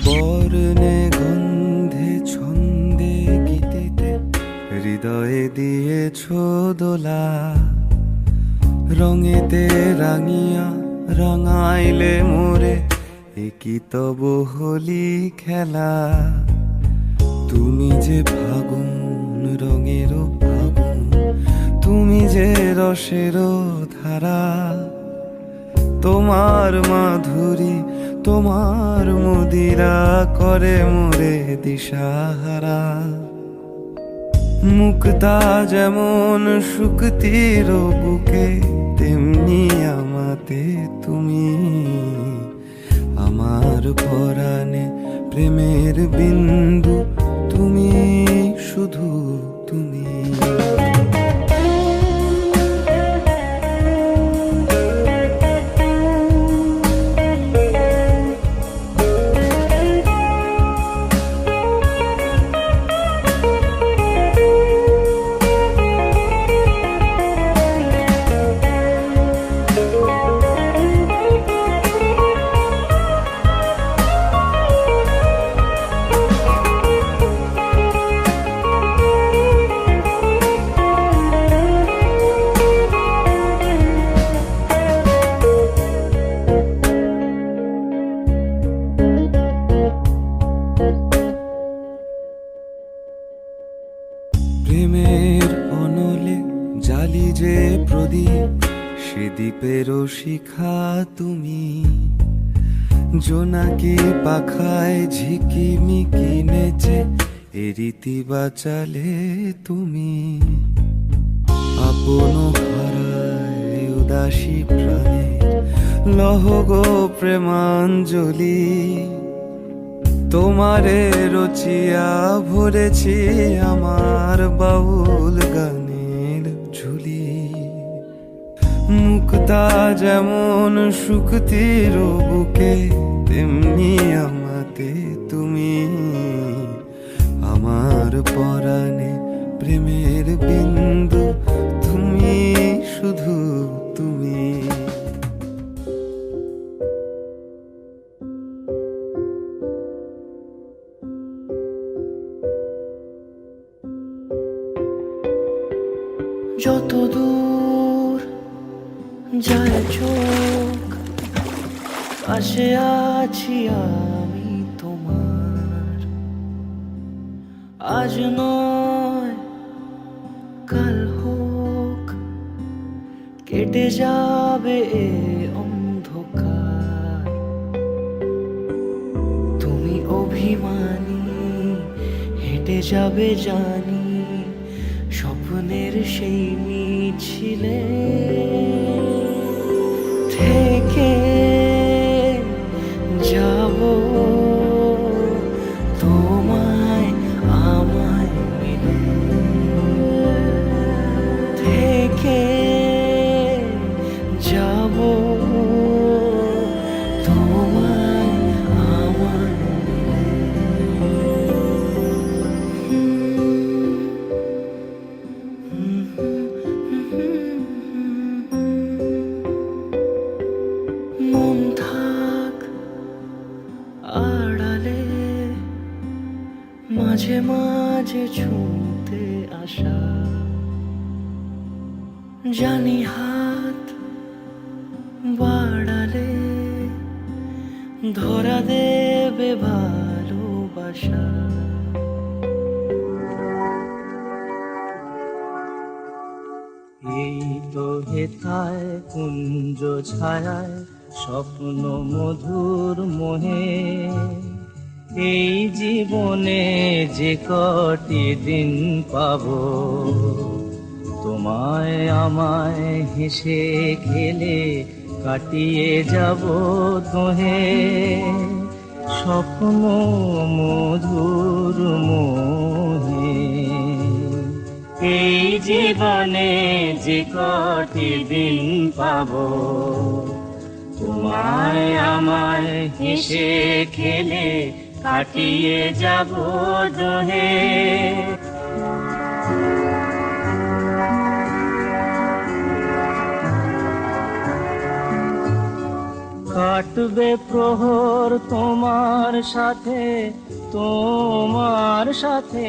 বর্ণে গন্ধে ছন্দে গীতিতে হৃদয়ে দিয়েছ দোলা, রঙেতে রাঙিয়া রাঙাইলে মোরে, একই তব হোলি খেলা। তুমি যে ফাগুন রঙের ফাগুন, তুমি যে রসের ধারা, তোমার মাধুরী তোমার মদিরা করে মোরে দিশাহারা। মুক্তা যেমন শুকতির বুকে, তেমনি আমাতে তুমি। আমার পরাণে প্রেমের বিন্দু তুমি, শুধু তুমি। প্রেমের অনলে জালি যে প্রদীপ, সে দ্বীপেরও শিখা তুমি। জোনাকি পাখায় ঝিকিমিকি নেচে এ রীতি বাঁচালে তুমি। আপন হারায় উদাসী প্রাণের লহ গো প্রেমাঞ্জলি। তোমারে রচিয়া ভরেছি আমার বাউল গানের ঝুলি। মুক্তা যেমন শুকতির বুকে, তেমনি আমাতে তুমি। আমার পরাণে প্রেমের বিন্দু তুমি, শুধু তুমি। যত দূর যায় চোখ, পাশে আছি আমি তোমার। আজ নয় কাল হোক, কেটে যাবে এ অন্ধকার। তুমি অভিমানী হেঁটে যাবে জানি, স্বপ্নের সেই মিছিলে থেকে যাব তোমায় আমায় মিলে। থেকে যাব তোমায় আমায় মিলে। মন থাক আড়ালে, মাঝে মাঝে ছুঁতে আসা। জানি হাত বাড়ালে ধরা দেবে ভালোবাসা। এই তো হেথায় কুঞ্জ ছায়ায় স্বপ্ন মধুর মোহে। এই জীবনে যে কটি দিন পাবো, তোমায় আমায় হেসে খেলে কাটিয়ে যাব তোহে। স্বপ্ন মধুর মোহে। এই জীবনে যে কটি দিন পাবো, তোমায় আমায় হেসে খেলে কাটিয়ে যাব দোহে। কাটবে প্রহর তোমার সাথে, তোমার সাথে।